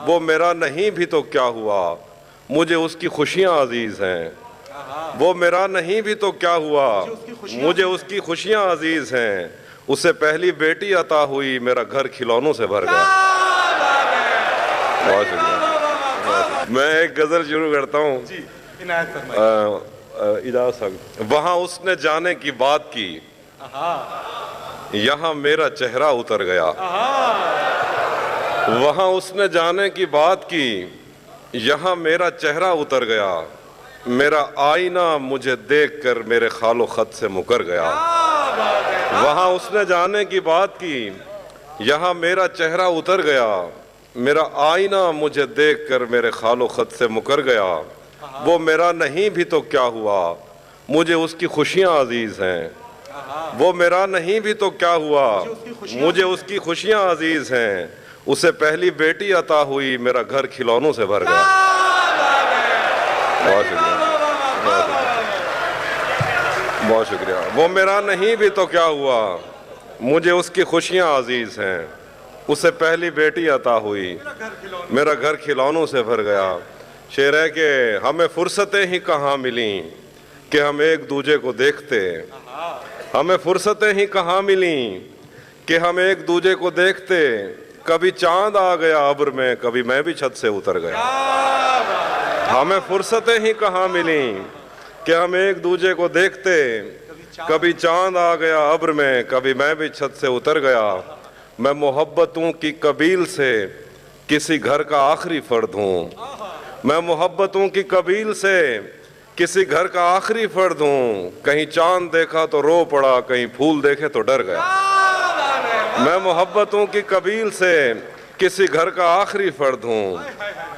वो मेरा नहीं भी तो क्या हुआ, मुझे उसकी खुशियाँ अजीज हैं। वो मेरा नहीं भी तो क्या हुआ, मुझे उसकी खुशियाँ अजीज हैं। उसे पहली बेटी अता हुई, मेरा घर खिलौनों से भर गया। बहुत शुक्रिया। मैं एक गजल शुरू करता हूँ। इजाज़त साहब। वहाँ उसने जाने की बात की, यहाँ मेरा चेहरा उतर गया। वहाँ उसने जाने की बात की, यहाँ मेरा चेहरा उतर गया। मेरा आईना मुझे देखकर मेरे खालो खत से मुकर गया। वहाँ उसने जाने की बात की, यहाँ मेरा चेहरा उतर गया। मेरा आईना मुझे देखकर मेरे खालो खत से मुकर गया। वो मेरा नहीं भी तो क्या हुआ, मुझे उसकी खुशियाँ अजीज हैं। वो मेरा नहीं भी तो क्या हुआ, मुझे उसकी खुशियाँ अजीज हैं। उसे पहली बेटी अता हुई, मेरा घर खिलौनों से भर गया। बहुत शुक्रिया, बहुत शुक्रिया। वो मेरा नहीं भी तो क्या हुआ, मुझे उसकी खुशियाँ अजीज हैं। उसे पहली बेटी अता हुई, मेरा घर खिलौनों से भर गया। शेर है कि हमें फुर्सतें ही कहाँ मिली कि हम एक दूजे को देखते। हमें फुर्सतें ही कहाँ मिली कि हम एक दूजे को देखते। कभी चांद आ गया अब्र में, कभी मैं भी छत से उतर गया। हमें फुर्सतें ही कहाँ मिली कि हम एक दूजे को देखते। कभी चांद आ गया अब्र में, कभी मैं भी छत से उतर गया। मैं मोहब्बतों की कबील से किसी घर का आखिरी फर्द हूँ। मैं मोहब्बतों की कबील से किसी घर का आखिरी फर्द हूँ। कहीं चांद देखा तो रो पड़ा, कहीं फूल देखे तो डर गया। मैं मोहब्बतों की कबील से किसी घर का आखिरी फर्द हूँ।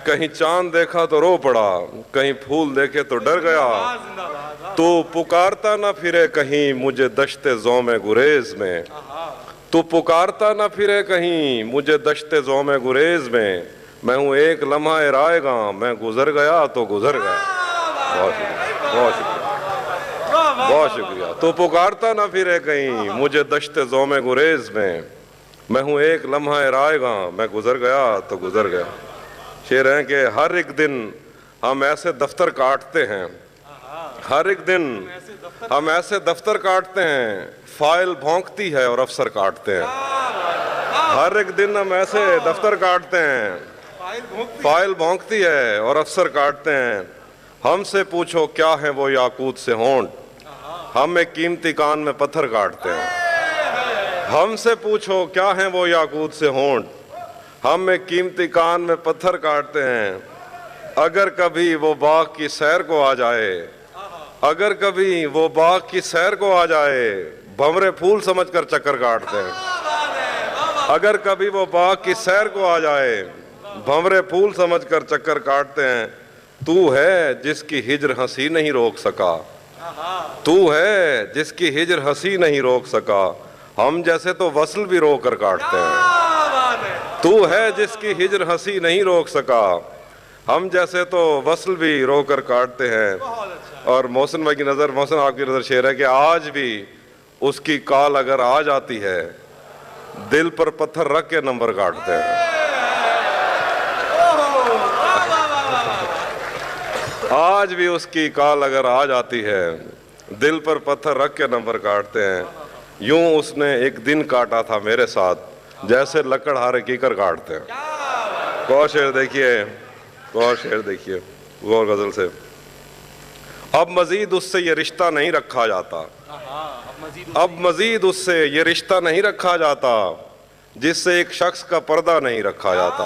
कहीं चांद देखा तो रो पड़ा, कहीं फूल देखे तो डर गया। तू पुकारता ना फिरे कहीं मुझे दश्ते ज़ौम गुरेज में। तू पुकारता ना फिरे कहीं मुझे दश्ते ज़ौम गुरेज में। मैं हूँ एक लम्हा रायगा, मैं गुजर गया तो गुजर गया। बहुत शुक्रिया, बहुत शुक्रिया, बहुत शुक्रिया। तो पुकारता ना फिरे कहीं मुझे दश्ते ज़ौम गुरेज में। मैं हूँ एक लम्हा रायगा, मैं गुजर गया तो गुजर गया। शेर हैं कि हर एक दिन हम ऐसे दफ्तर काटते हैं, हर एक दिन हम ऐसे दफ्तर काटते हैं, फाइल भौंकती है और अफसर काटते हैं। हर एक दिन हम ऐसे दफ्तर काटते हैं, फाइल भौंकती है और अफसर काटते हैं। हमसे पूछो क्या है वो याकूत से होंठ, हम एक कीमती कान में पत्थर काटते हैं। हमसे पूछो क्या है वो याकूत से होंठ, हम एक कीमती कान में पत्थर काटते हैं। अगर कभी वो बाग की सैर को आ जाए, अगर कभी वो बाग की सैर को आ जाए, भंवरे फूल समझकर चक्कर काटते हैं। अगर कभी वो बाग की सैर को आ जाए, भंवरे फूल समझकर चक्कर काटते हैं। तू है जिसकी हिज्र हंसी नहीं रोक सका, तू है जिसकी हिज्र हंसी नहीं रोक सका। हम जैसे तो वस्ल भी रोक कर काटते हैं। तू है जिसकी हिज्र हंसी नहीं रोक सका, हम जैसे तो वस्ल भी रोक कर काटते हैं। और मोहसिन भाई की नज़र, मोहसिन आपकी नज़र शेर है कि आज भी उसकी कॉल अगर आ जाती है, दिल पर पत्थर रख के नंबर काटते हैं। आज भी उसकी कॉल अगर आ जाती है, दिल पर पत्थर रख के नंबर काटते हैं। यूं उसने एक दिन काटा था मेरे साथ, जैसे लकड़हारे कीकर काटते हैं। और शेर देखिए, और शेर देखिए गौर गजल से। अब मजीद उससे ये रिश्ता नहीं रखा जाता, अब मजीद उससे ये रिश्ता नहीं रखा जाता, जिससे एक शख्स का पर्दा नहीं रखा जाता।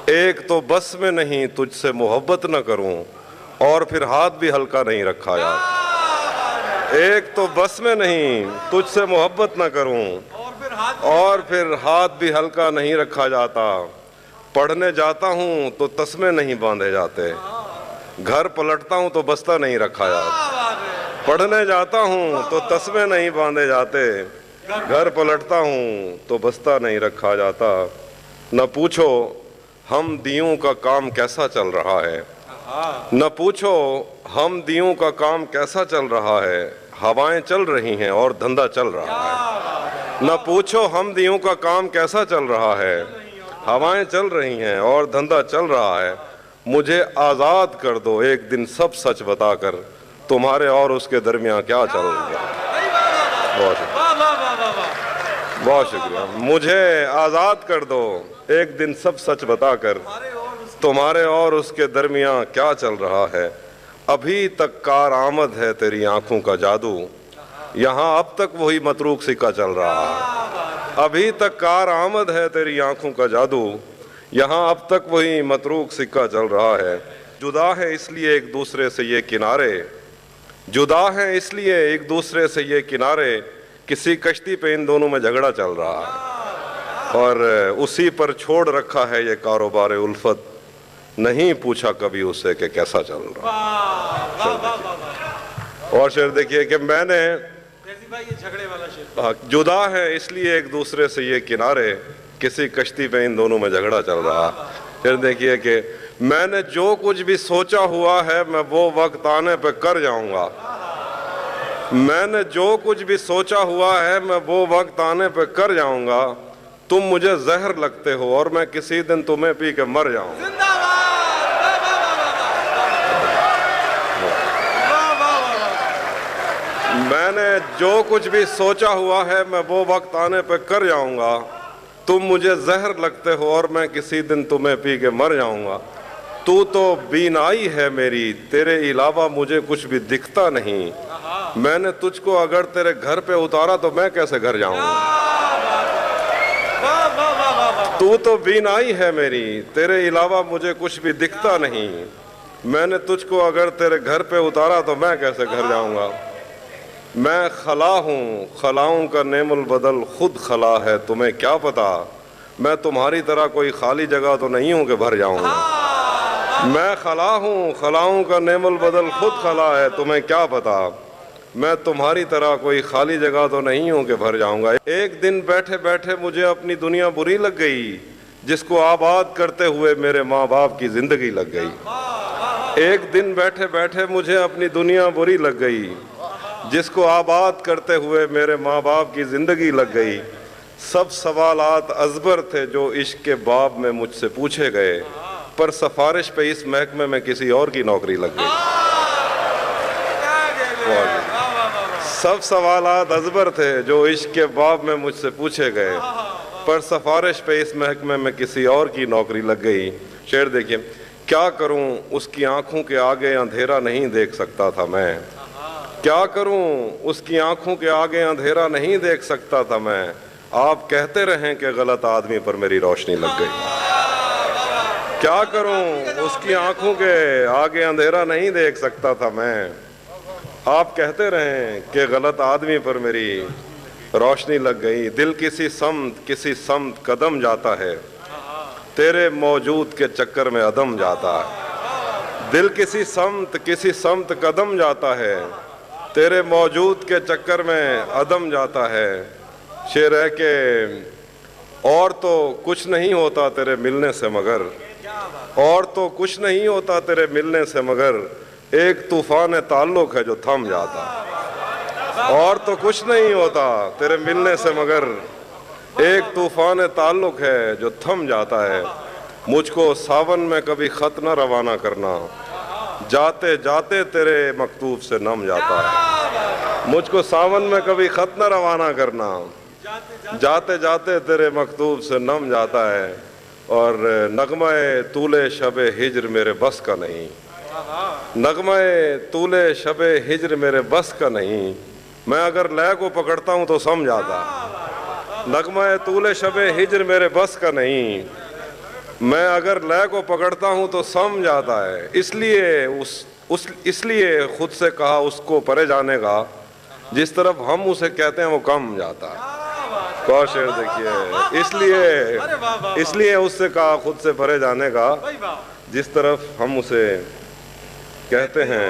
एक तो बस में नहीं तुझसे मोहब्बत न करूं, और फिर हाथ भी हल्का नहीं रखा जाता। एक तो बस में नहीं तुझसे मोहब्बत न करूं, और फिर हाथ भी हल्का नहीं रखा जाता। पढ़ने जाता हूं तो तस्मे नहीं बांधे जाते, घर पलटता हूं तो बस्ता नहीं रखा जाता। पढ़ने जाता हूं तो तस्मे नहीं बांधे जाते, घर पलटता हूं तो बस्ता नहीं रखा जाता। न पूछो हम दियों का काम कैसा चल रहा है, न पूछो हम दियों का काम कैसा चल रहा है। हवाएं चल रही हैं और धंधा चल रहा है। न पूछो हम दियों का काम कैसा चल रहा है, हवाएं चल रही हैं और धंधा चल रहा है, मुझे आज़ाद कर दो एक दिन सब सच बताकर, तुम्हारे और उसके दरमियान क्या चल रहा है। बहुत शुक्रिया। मुझे आज़ाद कर दो एक दिन सब सच बताकर, तुम्हारे और उसके दरमियान क्या चल रहा है। अभी तक कार आमद है तेरी आंखों का जादू, यहाँ अब तक वही मतरूक सिक्का चल रहा है। अभी तक कार आमद है तेरी आंखों का जादू, यहाँ अब तक वही मतरूक सिक्का चल रहा है। जुदा है इसलिए एक दूसरे से ये किनारे, जुदा है इसलिए एक दूसरे से ये किनारे, किसी कश्ती पे इन दोनों में झगड़ा चल रहा है और उसी पर छोड़ रखा है ये कारोबार उल्फत, नहीं पूछा कभी उससे कि कैसा चल रहा। और शेर देखिए कि मैंने, ये झगड़े वाला शेर, जुदा है इसलिए एक दूसरे से ये किनारे, किसी कश्ती पे इन दोनों में झगड़ा चल रहा। फिर देखिए कि मैंने जो कुछ भी सोचा हुआ है मैं वो वक्त आने पे कर जाऊंगा, मैंने जो कुछ भी सोचा हुआ है मैं वो वक्त आने पे कर जाऊंगा। तुम मुझे जहर लगते हो और मैं किसी दिन तुम्हें पी के मर जाऊंगा। मैंने जो कुछ भी सोचा हुआ है मैं वो वक्त आने पे कर जाऊंगा, तुम मुझे जहर लगते हो और मैं किसी दिन तुम्हें पी के मर जाऊंगा। तू तो बीनाई है मेरी, तेरे अलावा मुझे कुछ भी दिखता नहीं, मैंने तुझको अगर तेरे घर पे उतारा तो मैं कैसे घर जाऊंगा। तू तो बीनाई है मेरी, तेरे अलावा मुझे कुछ भी दिखता नहीं, मैंने तुझको अगर तेरे घर पे उतारा तो मैं कैसे घर जाऊंगा। मैं खला हूँ, खलाओं का नेमुल बदल खुद खला है, तुम्हें क्या पता मैं तुम्हारी तरह कोई खाली जगह तो नहीं हूँ कि भर जाऊंगा। मैं खला हूँ, खलाओं का नेमुल बदल खुद खला है, तुम्हें क्या पता मैं तुम्हारी तरह कोई खाली जगह तो नहीं हूँ कि भर जाऊंगा। एक दिन बैठे बैठे मुझे अपनी दुनिया बुरी लग गई, जिसको आबाद करते हुए मेरे माँ बाप की जिंदगी लग गई। एक दिन बैठे बैठे मुझे अपनी दुनिया बुरी लग गई, जिसको आबाद करते हुए मेरे माँ बाप की जिंदगी लग गई। सब सवालात अजबर थे जो इश्क के बाब में मुझसे पूछे गए, पर सिफारिश पे इस महकमे में किसी और की नौकरी लग गई। सब सवालात अजबर थे जो इश्क के बाब में मुझसे पूछे गए, पर सिफारिश पे इस महकमे में किसी और की नौकरी लग गई। शेर देखिए, क्या करूं उसकी आंखों के आगे अंधेरा नहीं देख सकता था मैं, क्या करूं उसकी आंखों के आगे अंधेरा नहीं देख सकता था मैं। आप कहते रहें कि गलत आदमी पर मेरी रोशनी लग गई। क्या करूं उसकी आंखों के आगे अंधेरा नहीं देख सकता था मैं। आप कहते रहें कि गलत आदमी पर मेरी रोशनी लग गई। दिल किसी समत कदम जाता है, तेरे मौजूद के चक्कर में अदम जाता है। दिल किसी समत कदम जाता है, तेरे मौजूद के चक्कर में अदम जाता है। शेर है कि और तो कुछ नहीं होता तेरे मिलने से मगर, और तो कुछ नहीं होता तेरे मिलने से मगर, एक तूफान ताल्लुक है जो थम जाता। और तो कुछ नहीं होता तेरे मिलने से मगर, एक तूफान ताल्लुक है जो थम जाता है। मुझको सावन में कभी खत न रवाना करना, जाते जाते तेरे मकतूब से नम जाता है। मुझको सावन में कभी खत न रवाना करना, जाते जाते तेरे मकतूब से नम जाता है। और नगमे तूले शबे हिज्र मेरे बस का नहीं, नगमे तूले शबे हिज्र मेरे बस का नहीं, मैं अगर लय को पकड़ता हूँ तो सम जाता। नगमे तूले शबे हिज्र मेरे बस का नहीं, मैं अगर लय को पकड़ता हूँ तो सम जाता है। इसलिए खुद से कहा उसको परे जाने का, जिस तरफ हम उसे कहते हैं वो कम जाता है। कौन शेर देखिए, इसलिए उससे कहा खुद से परे जाने का, जिस तरफ हम उसे कहते हैं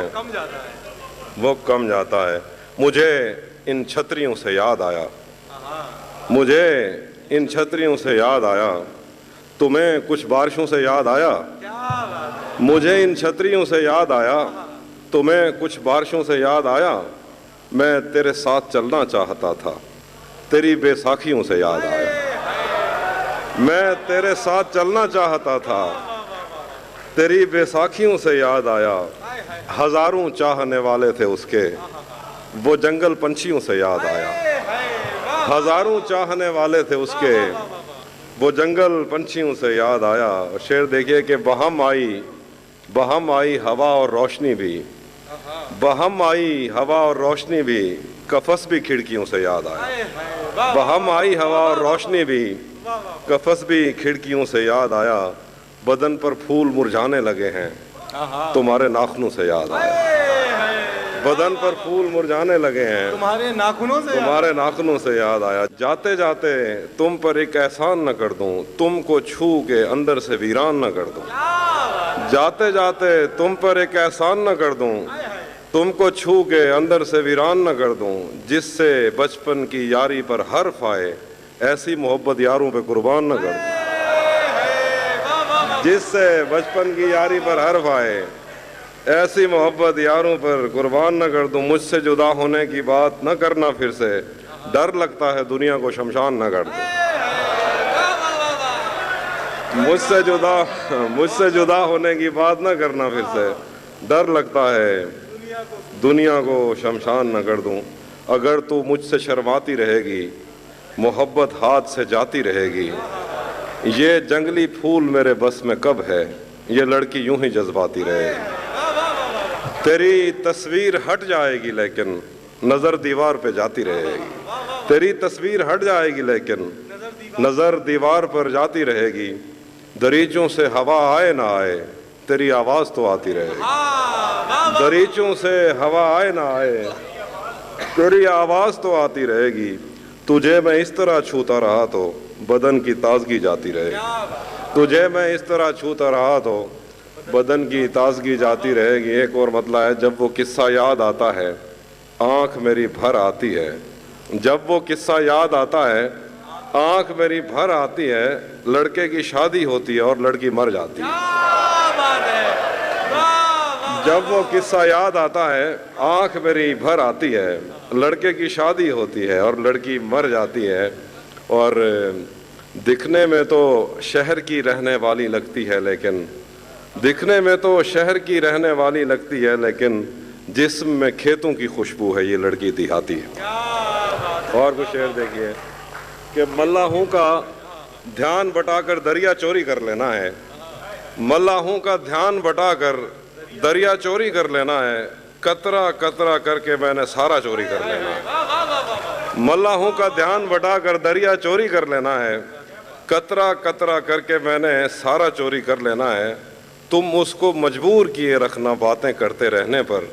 वो कम जाता है। मुझे इन छतरियों से याद आया, मुझे इन छतरियों से याद आया, तुम्हें कुछ बारिशों से याद आया। मुझे इन छतरियों से याद आया, तुम्हें कुछ बारिशों से याद आया। मैं तेरे साथ चलना चाहता था, तेरी बैसाखियों से याद आया। मैं तेरे साथ चलना चाहता था, तेरी बैसाखियों से याद आया, हजारों चाहने वाले थे उसके, वो जंगल पंछियों से याद आया। हजारों चाहने वाले थे उसके, वो जंगल पंछियों से याद आया। और शेर देखिए कि बहम आई हवा और रोशनी भी, बहम आई हवा और रोशनी भी, कफस भी खिड़कियों से याद आया। बहम आई हवा और रोशनी भी, कफस भी खिड़कियों से याद आया। बदन पर फूल मुरझाने लगे हैं, तुम्हारे नाखूनों से याद आया। बदन पर फूल मुरझाने लगे हैं, तुम्हारे नाखूनों से याद आया। जाते जाते तुम पर एक एहसान न कर दूं, तुमको छू के अंदर से वीरान न कर दूं। जाते जाते तुम पर एक एहसान न कर दूं, तुमको छू के अंदर से वीरान न कर दूं। जिससे बचपन की यारी पर हर्फ आए, ऐसी मोहब्बत यारों पे कुर्बान न कर दूं। जिससे बचपन की यारी पर हर्फ आए, ऐसी मोहब्बत यारों पर कुर्बान न कर दूं। मुझसे जुदा होने की बात न करना फिर से, डर लगता है दुनिया को शमशान न कर दूं। मुझसे जुदा होने की बात न करना फिर से, डर लगता है दुनिया को शमशान न कर दूं। अगर तू मुझसे शर्माती रहेगी, मोहब्बत हाथ से जाती रहेगी। ये जंगली फूल मेरे बस में कब है, ये लड़की यूं ही जज्बाती रहेगी। तेरी तस्वीर हट जाएगी लेकिन नजर दीवार पे जाती रहेगी। तेरी तस्वीर हट जाएगी लेकिन नजर दीवार पर जाती रहेगी। दरीचों से हवा आए ना आए, तेरी आवाज तो आती रहेगी। दरीचों से हवा आए ना आए, तेरी आवाज तो आती रहेगी। तुझे मैं इस तरह छूता रहा तो बदन की ताजगी जाती रहेगी। तुझे मैं इस तरह छूता रहा तो बदन की ताजगी जाती रहेगी। एक और मतलब है, जब वो किस्सा याद आता है आंख मेरी भर आती है। जब वो किस्सा याद आता है आंख मेरी भर आती है। लड़के की शादी होती है और लड़की मर जाती है। जब वो किस्सा याद आता है आंख मेरी भर आती है। लड़के की शादी होती है और लड़की मर जाती है। और दिखने में तो शहर की रहने वाली लगती है, लेकिन दिखने में तो शहर की रहने वाली लगती है, लेकिन जिस्म में खेतों की खुशबू है, ये लड़की देहाती है। और कुछ शेर देखिए कि मल्लाहों का ध्यान बटाकर दरिया चोरी कर लेना है। मल्लाहों का ध्यान बटाकर दरिया चोरी कर लेना है। कतरा कतरा करके मैंने सारा चोरी कर लेना है। मल्लाहों का ध्यान बटाकर दरिया चोरी कर लेना है। कतरा कतरा करके मैंने सारा चोरी कर लेना है। तुम उसको मजबूर किए रखना बातें करते रहने पर,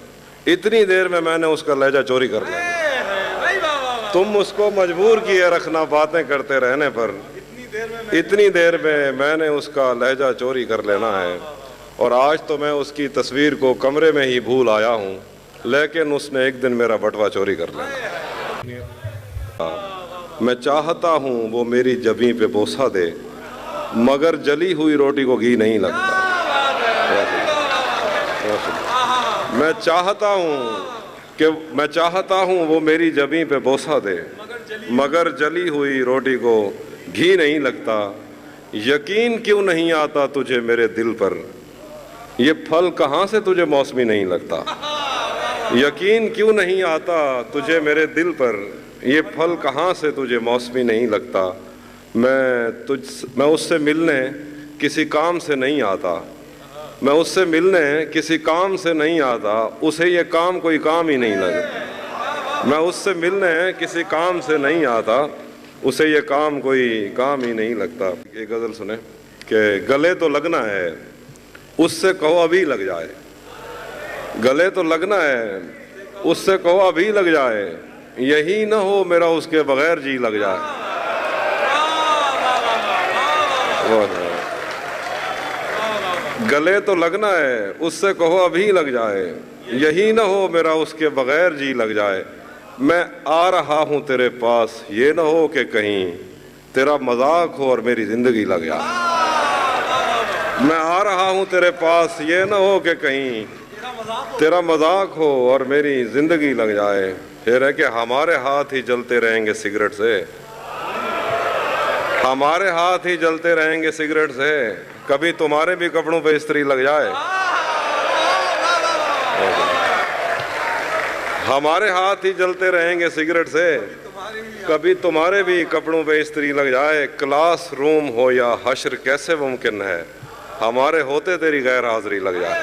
इतनी देर में मैंने उसका लहजा चोरी कर लेना। तुम उसको मजबूर किए रखना बातें करते रहने पर, इतनी देर में मैंने उसका लहजा चोरी कर लेना है। और आज तो मैं उसकी तस्वीर को कमरे में ही भूल आया हूँ, लेकिन उसने एक दिन मेरा बटवा चोरी कर लेना। मैं चाहता हूँ वो मेरी जबीं पे बोसा दे, मगर जली हुई रोटी को घी नहीं लगता। मैं चाहता हूँ वो मेरी जबीं पे बोसा दे, मगर जली हुई रोटी को घी नहीं लगता। यकीन क्यों नहीं आता तुझे मेरे दिल पर, ये फल कहाँ से तुझे मौसमी नहीं लगता। यकीन क्यों नहीं आता तुझे मेरे दिल पर, ये फल कहाँ से तुझे मौसमी नहीं लगता। मैं उससे मिलने किसी काम से नहीं आता। मैं उससे मिलने किसी काम से नहीं आता, उसे ये काम कोई काम ही नहीं लगता। मैं उससे मिलने किसी काम से नहीं आता, उसे ये काम कोई काम ही नहीं लगता। एक गज़ल सुने कि गले तो लगना है, उससे कहो अभी लग जाए। गले तो लगना है, उससे कहो अभी लग जाए। यही ना हो मेरा उसके बगैर जी लग जाए। गले तो लगना है, उससे कहो अभी लग जाए। यही ना हो मेरा उसके बगैर जी लग जाए। मैं आ रहा हूँ तेरे पास, ये ना हो कि कहीं तेरा मजाक हो और मेरी जिंदगी लग जाए। मैं आ रहा हूँ तेरे पास, ये ना हो कि कहीं तेरा मजाक हो और मेरी जिंदगी लग जाए। फिर है कि हमारे हाथ ही जलते रहेंगे सिगरेट से, हमारे हाथ ही जलते रहेंगे सिगरेट से, कभी तुम्हारे भी कपड़ों पे इस्त्री लग जाए। हमारे हाथ ही जलते रहेंगे सिगरेट से, कभी तुम्हारे भी कपड़ों पे इस्त्री लग जाए। क्लास रूम हो या हश्र कैसे मुमकिन है, हमारे होते तेरी गैर हाजिरी लग जाए।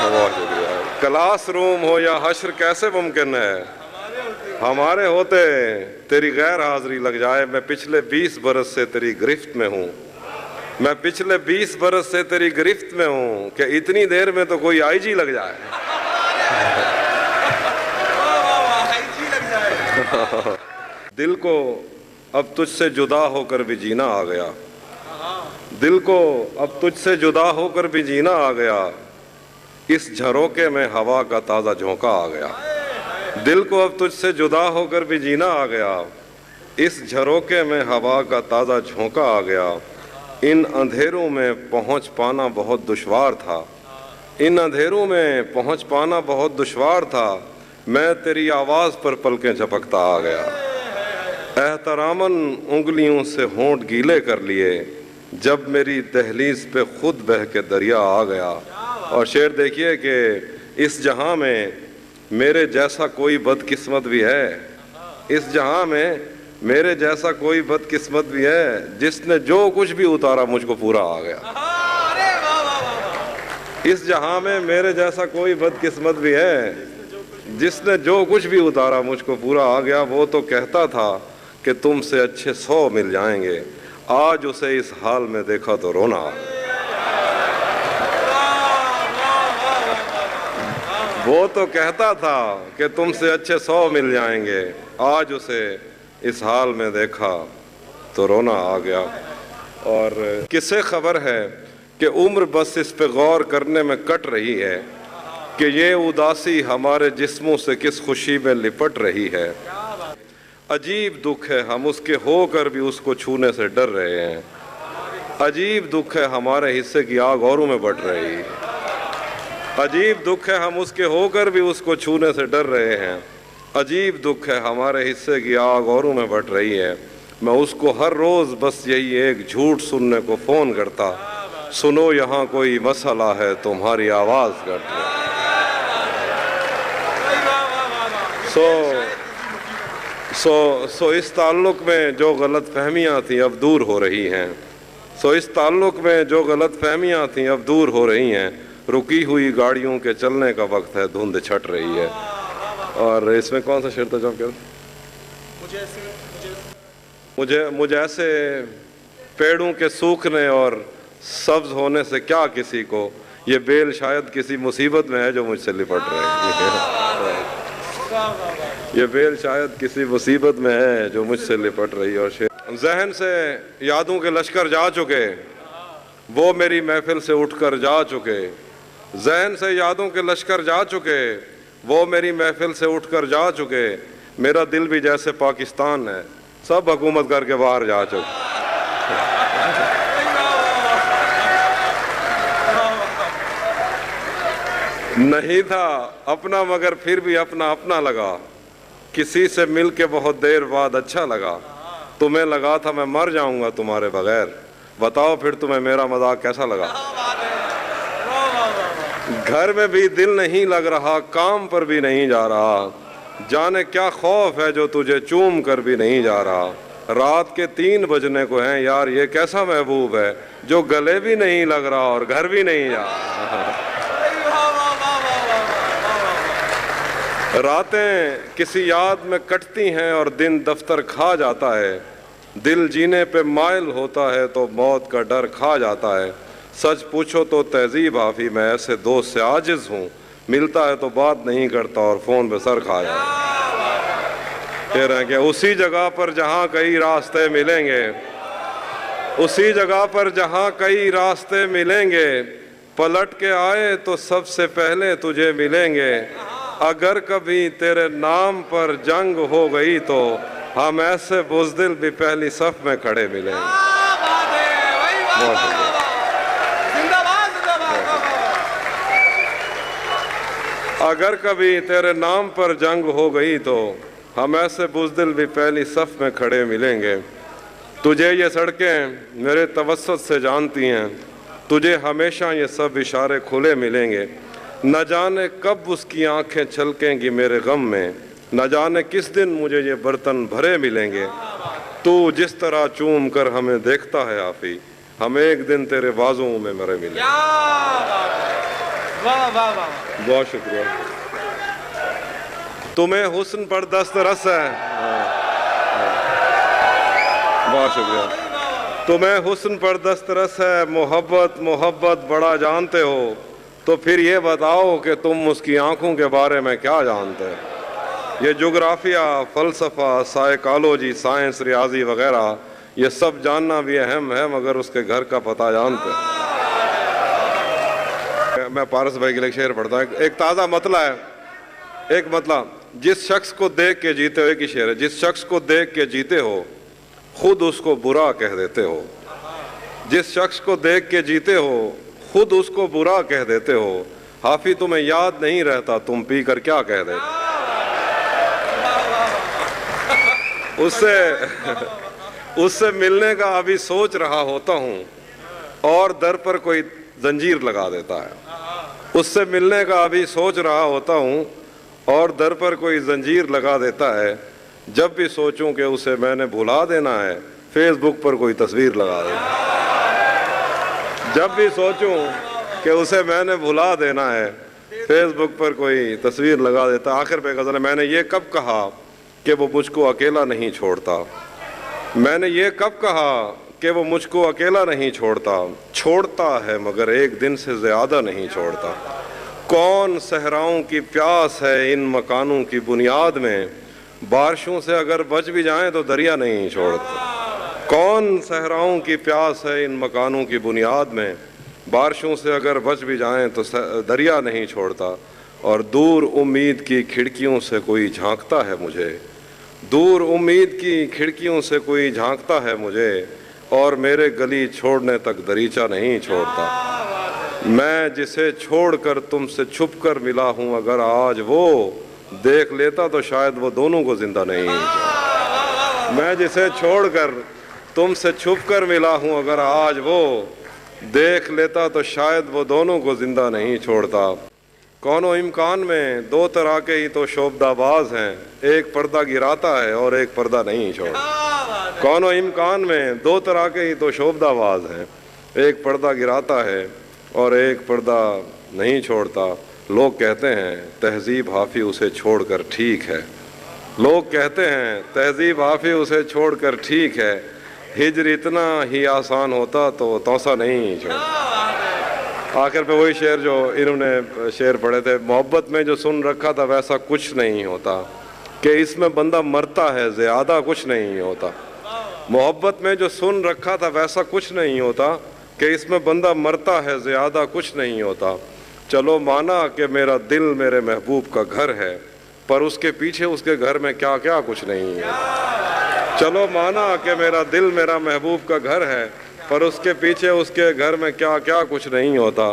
बहुत शुक्रिया। क्लास रूम हो या हश्र कैसे मुमकिन है, हमारे होते तेरी गैर हाजिरी लग जाए। मैं पिछले 20 बरस से तेरी गिरफ्त में हूँ, मैं पिछले 20 बरस से तेरी गिरफ्त में हूँ कि इतनी देर में तो कोई आईजी लग जाए। दिल को अब तुझसे जुदा होकर भी जीना आ गया, दिल को अब तुझसे जुदा होकर भी जीना आ गया। इस झरोके में हवा का ताज़ा झोंका आ गया। दिल को अब तुझसे जुदा होकर भी जीना आ गया, इस झरोके में हवा का ताज़ा झोंका आ गया। इन अंधेरों में पहुंच पाना बहुत दुश्वार था, इन अंधेरों में पहुंच पाना बहुत दुश्वार था। मैं तेरी आवाज़ पर पलकें झपकता आ गया। एहतरामन उंगलियों से होंठ गीले कर लिए, जब मेरी दहलीज पे खुद बह के दरिया आ गया। और शेर देखिए कि इस जहां में मेरे जैसा कोई बदकिस्मत भी है, इस जहां में मेरे जैसा कोई बदकिस्मत भी है, जिसने जो कुछ भी उतारा मुझको पूरा आ गया। इस जहां में मेरे जैसा कोई बदकिस्मत भी है, जिसने जो कुछ भी उतारा मुझको पूरा आ गया। वो तो कहता था कि तुमसे अच्छे 100 मिल जाएंगे, आज उसे इस हाल में देखा तो रोना आ गया। वो तो कहता था कि तुमसे अच्छे 100 मिल जाएंगे, आज उसे इस हाल में देखा तो रोना आ गया। और किसे खबर है कि उम्र बस इस पे गौर करने में कट रही है कि ये उदासी हमारे जिस्मों से किस खुशी में लिपट रही है। अजीब दुख है हम उसके होकर भी उसको छूने से डर रहे हैं, अजीब दुख है हमारे हिस्से की आग औरों में बढ़ रही है। अजीब दुख है हम उसके होकर भी उसको छूने से डर रहे हैं, अजीब दुख है हमारे हिस्से की आग औरों में बढ़ रही है। मैं उसको हर रोज़ बस यही एक झूठ सुनने को फ़ोन करता, सुनो यहाँ कोई मसला है तुम्हारी आवाज़ कट रही। सो इस ताल्लुक़ में जो गलत फहमियाँ थी अब दूर हो रही हैं, सो इस ताल्लुक़ में जो गलत फहमियाँ थी अब दूर हो रही हैं। रुकी हुई गाड़ियों के चलने का वक्त है, धुंध छट रही है। और इसमें कौन सा शेर था जो आप मुझे ऐसे पेड़ों के सूखने और सब्ज होने से क्या किसी को, ये बेल शायद किसी मुसीबत में है जो मुझसे लिपट रहे हैं। ये बेल शायद किसी मुसीबत में है जो मुझसे लिपट रही है। और शेर जहन से यादों के लश्कर जा चुके, वो मेरी महफिल से उठकर जा चुके। जहन से यादों के लश्कर जा चुके, वो मेरी महफिल से उठकर जा चुके। मेरा दिल भी जैसे पाकिस्तान है, सब हुकूमत करके बाहर जा चुके। नहीं था अपना मगर फिर भी अपना अपना लगा, किसी से मिल के बहुत देर बाद अच्छा लगा। तुम्हें लगा था मैं मर जाऊंगा तुम्हारे बगैर, बताओ फिर तुम्हें मेरा मजाक कैसा लगा। घर में भी दिल नहीं लग रहा, काम पर भी नहीं जा रहा, जाने क्या खौफ है जो तुझे चूम कर भी नहीं जा रहा। रात के 3 बजने को हैं यार, ये कैसा महबूब है जो गले भी नहीं लग रहा और घर भी नहीं जा रहा। रातें किसी याद में कटती हैं और दिन दफ्तर खा जाता है। दिल जीने पे माइल होता है तो मौत का डर खा जाता है। सच पूछो तो तहजीब हाफी मैं ऐसे दोस्त से आजिज हूँ, मिलता है तो बात नहीं करता और फ़ोन पे सर खा जाता है। कह रहे हैं कि उसी जगह पर जहाँ कई रास्ते मिलेंगे, उसी जगह पर जहाँ कई रास्ते मिलेंगे, पलट के आए तो सबसे पहले तुझे मिलेंगे। अगर कभी तेरे नाम पर जंग हो गई तो हम ऐसे बुज़दिल भी पहली सफ में खड़े मिलेंगे। अगर कभी तेरे नाम पर जंग हो गई तो हम ऐसे बुज़दिल भी पहली सफ़ में खड़े मिलेंगे। तुझे ये सड़कें मेरे तवस्सुत से जानती हैं, तुझे हमेशा ये सब इशारे खुले मिलेंगे। न जाने कब उसकी आंखें छलकेंगी मेरे गम में, न जाने किस दिन मुझे ये बर्तन भरे मिलेंगे। तू जिस तरह चूम कर हमें देखता है आफी, हम एक दिन तेरे बाजुओं में मरे मिलेंगे। वाह वाह वाह, बहुत शुक्रिया। तुम्हें हुस्न पर दस्तरस है, बहुत शुक्रिया। तुम्हें हुस्न पर दस्तरस है, मोहब्बत मोहब्बत बड़ा जानते हो, तो फिर ये बताओ कि तुम उसकी आंखों के बारे में क्या जानते हो। ये जोग्राफिया, फ़लसफ़ा, साइकोलॉजी, साइंस, रियाजी वगैरह ये सब जानना भी अहम है, मगर उसके घर का पता जानते हैं। मैं पारस भाई के लिए शेर पढ़ता हूँ, एक ताज़ा मतला है। एक मतला, जिस शख्स को देख के जीते हो, एक ही शेर है, जिस शख्स को देख के जीते हो खुद उसको बुरा कह देते हो। जिस शख्स को देख के जीते हो खुद उसको बुरा कह देते हो। हाफी तुम्हें याद नहीं रहता तुम पी कर क्या कह देते। उससे मिलने का अभी सोच रहा होता हूँ और दर पर कोई जंजीर लगा देता है। उससे मिलने का अभी सोच रहा होता हूँ और दर पर कोई जंजीर लगा देता है। जब भी सोचूं कि उसे मैंने भुला देना है, फेसबुक पर कोई तस्वीर लगा देता है। जब भी सोचूं कि उसे मैंने भुला देना है, फेसबुक पर कोई तस्वीर लगा देता। आखिर पे गज़ल है, मैंने ये कब कहा कि वो मुझको अकेला नहीं छोड़ता। मैंने ये कब कहा कि वो मुझको अकेला नहीं छोड़ता। छोड़ता है मगर एक दिन से ज़्यादा नहीं छोड़ता। कौन सहराओं की प्यास है इन मकानों की बुनियाद में, बारिशों से अगर बच भी जाएं तो दरिया नहीं छोड़ता। कौन सहराओं की प्यास है इन मकानों की बुनियाद में, बारिशों से अगर बच भी जाएं तो दरिया नहीं छोड़ता। और दूर उम्मीद की खिड़कियों से कोई झांकता है मुझे, दूर उम्मीद की खिड़कियों से कोई झांकता है मुझे, और मेरे गली छोड़ने तक दरीचा नहीं छोड़ता। मैं जिसे छोड़कर तुमसे छुप कर मिला हूँ, अगर आज वो देख लेता तो शायद वो दोनों को जिंदा नहीं छोड़ता। मैं जिसे छोड़कर तुमसे छुप कर मिला हूँ, अगर आज वो देख लेता तो शायद वो दोनों को जिंदा नहीं छोड़ता। कौनो इम्कान में दो तरह के ही तो शोबदाबाज हैं, एक पर्दा गिराता है और एक पर्दा नहीं छोड़ता। कौनो इम्कान में दो तरह के ही तो शोबदाबाज हैं, एक पर्दा गिराता है और एक पर्दा नहीं छोड़ता। लोग कहते हैं तहजीब हाफी उसे छोड़कर ठीक है। लोग कहते हैं तहजीब हाफी उसे छोड़कर ठीक है। हिजर इतना ही आसान होता तो तौसा नहीं छोड़ता। आखिर पे वही शेर जो इन्होंने शेर पढ़े थे, मोहब्बत में जो सुन रखा था वैसा कुछ नहीं होता, कि इसमें बंदा मरता है ज़्यादा कुछ नहीं होता। मोहब्बत में जो सुन रखा था वैसा कुछ नहीं होता, कि इसमें बंदा मरता है ज़्यादा कुछ नहीं होता। चलो माना कि मेरा दिल मेरे महबूब का घर है, पर उसके पीछे उसके घर में क्या क्या कुछ नहीं है। चलो माना कि मेरा दिल मेरा महबूब का घर है, पर उसके पीछे उसके घर में क्या क्या कुछ नहीं होता।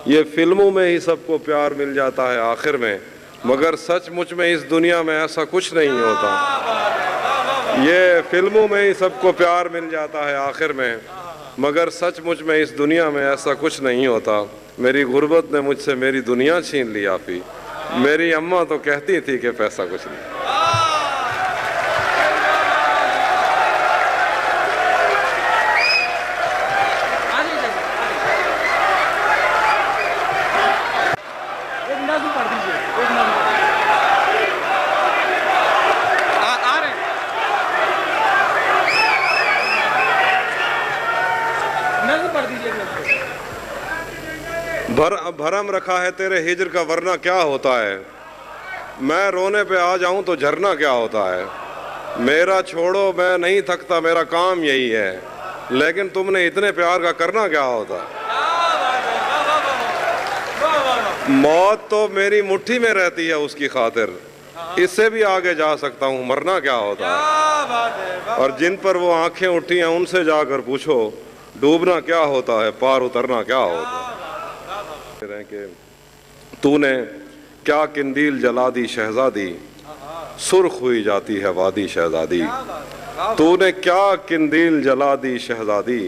ये फिल्मों में ही सबको प्यार मिल जाता है आखिर में, मगर सचमुच में इस दुनिया में ऐसा कुछ नहीं होता। ये फिल्मों में ही सबको प्यार मिल जाता है आखिर में, मगर सचमुच में इस दुनिया में ऐसा कुछ नहीं होता। मेरी गुर्बत ने मुझसे मेरी दुनिया छीन ली आफी, मेरी अम्मा तो कहती थी कि पैसा कुछ नहीं। भरम रखा है तेरे हिजर का वरना क्या होता है, मैं रोने पे आ जाऊं तो झरना क्या होता है। मेरा छोड़ो मैं नहीं थकता मेरा काम यही है, लेकिन तुमने इतने प्यार का करना क्या होता। मौत तो मेरी मुट्ठी में रहती है उसकी खातिर, इससे भी आगे जा सकता हूँ, मरना क्या होता है। और जिन पर वो आंखें उठी हैं उनसे जाकर पूछो, डूबना क्या होता है पार उतरना क्या होता है। कि तूने क्या किंदील जला दी शहजादी, सुर्ख हुई जाती है वादी शहजादी। तूने क्या किंदील जला दी शहजादी,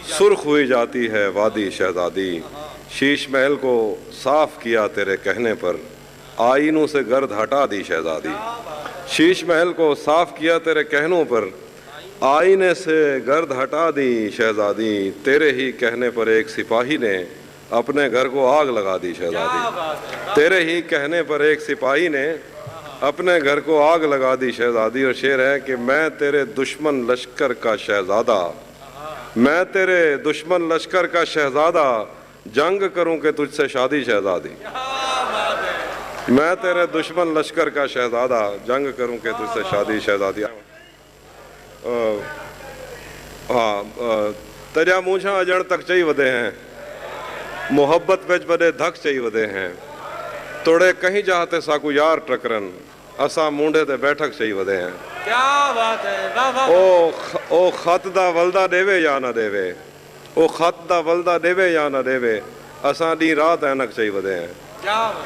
सुर्ख हुई जाती है वादी शहजादी। शीश महल को साफ किया तेरे कहने पर, आईनों से गर्द हटा दी शहजादी। शीश महल को साफ किया तेरे कहनों पर, आईने से गर्द हटा दी शहजादी। तेरे ही कहने पर एक सिपाही ने अपने घर को आग लगा दी शहजादी। तेरे ही कहने पर एक सिपाही ने अपने घर को आग लगा दी शहजादी। और शेर है कि मैं तेरे दुश्मन लश्कर का शहजादा, मैं तेरे दुश्मन लश्कर का शहजादा, जंग करूं कि तुझसे शादी शहजादी। मैं तेरे दुश्मन लश्कर का शहजादा, जंग करूं कि तुझसे शादी शहजादी। हाँ, तजा मूछा अजण तक चई वधे हैं, मोहब्बत विच वॾे धक चई वधे हैं। तोड़े कहीं जाते साकू यार टकरन, असा मुंडे ते बैठक चई वधे हैं। क्या बात है। ओ खत दा वलदा देवे या ना देवे, ओ खत दा वलदा देवे या ना देवे, असा डी रात ऐनक चई वधे हैं।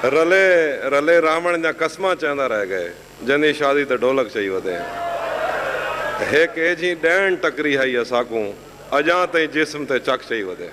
रले रले रावण जा कसमा चंदा रह गए, जनी शादी ते ढोलक चई वधे हैं। हेक एजी डैन टकरी है असाकू, अजा ताईं जिस्म ते चक चई वधे।